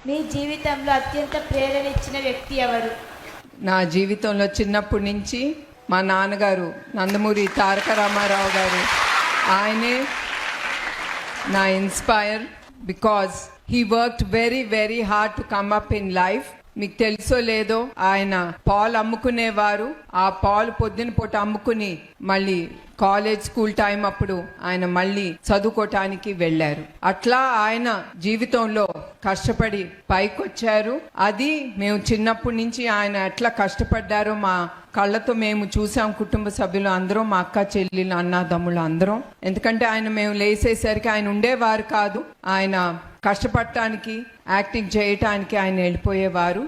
మీ జీవితంలో అత్యంత ప్రేరణ ఇచ్చిన వ్యక్తి ఎవరు? నా జీవితంలో చిన్నప్పటి నుంచి మా నాన్నగారు నందమూరి తారక రామారావు గారు, ఆయనే నా inspire because he worked very very hard to come up in life. మీకు తెలుసో లేదో, ఆయన పాలు అమ్ముకునేవారు. ఆ పాలు పొద్దున పూట అమ్ముకుని మళ్ళీ కాలేజ్ స్కూల్ టైం అప్పుడు ఆయన మళ్ళీ చదువుకోటానికి వెళ్ళారు. అట్లా ఆయన జీవితంలో కష్టపడి పైకొచ్చారు. అది మేము చిన్నప్పటి నుంచి ఆయన ఎట్లా కష్టపడ్డారో మా కళ్ళతో మేము చూసాం. కుటుంబ సభ్యులు అందరం, మా అక్క చెల్లెలు అన్నదమ్ములు అందరం. ఎందుకంటే ఆయన మేము లేసేసరికి ఆయన ఉండేవారు కాదు. ఆయన కష్టపడటానికి, యాక్టింగ్ చేయటానికి ఆయన వెళ్ళిపోయేవారు.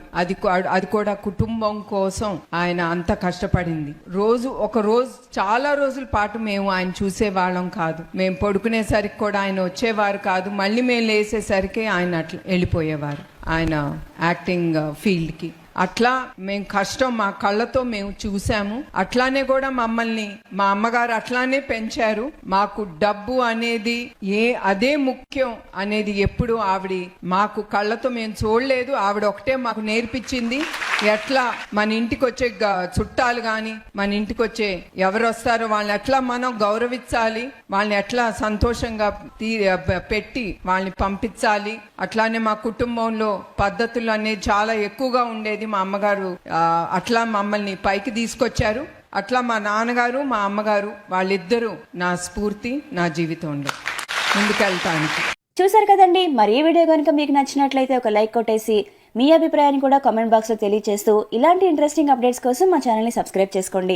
అది కూడా కుటుంబం కోసం ఆయన అంత కష్టపడింది. ఒక రోజు చాలా రోజుల పాటు మేము ఆయన చూసేవాళ్ళం కాదు. మేము పడుకునేసరికి కూడా ఆయన వచ్చేవారు కాదు. మళ్ళీ మేము లేసేసరికి ఆయన అట్లా వెళ్ళిపోయేవారు ఆయన యాక్టింగ్ ఫీల్డ్కి. అట్లా మేము కష్టం మా కళ్ళతో మేము చూసాము. అట్లానే కూడా మమ్మల్ని మా అమ్మగారు అట్లానే పెంచారు. మాకు డబ్బు అనేది అదే ముఖ్యం అనేది ఎప్పుడు ఆవిడ మాకు కళ్ళతో మేము చూడలేదు. ఆవిడ ఒకటే మాకు నేర్పించింది, ఎట్లా మన ఇంటికి వచ్చే చుట్టాలు కానీ, మన ఇంటికి వచ్చే ఎవరు వస్తారో వాళ్ళని ఎట్లా మనం గౌరవించాలి, వాళ్ళని ఎట్లా సంతోషంగా పెట్టి వాళ్ళని పంపించాలి. అట్లానే మా కుటుంబంలో పద్ధతులు అనేది చాలా ఎక్కువగా ఉండేది. మా అమ్మగారు అట్లా మమ్మల్ని పైకి తీసుకొచ్చారు. అట్లా మా నాన్నగారు, మా అమ్మగారు వాళ్ళిద్దరూ నా స్ఫూర్తి నా జీవితంలో ముందుకెళ్తానికి. చూసారు కదండి. మరి ఈ వీడియో కనుక మీకు నచ్చినట్లయితే ఒక లైక్ కొట్టేసి మీ అభిప్రాయాన్ని కూడా కామెంట్ బాక్స్లో తెలియజేస్తూ ఇలాంటి ఇంట్రెస్టింగ్ అప్డేట్స్ కోసం మా ఛానల్ని సబ్స్క్రైబ్ చేసుకోండి.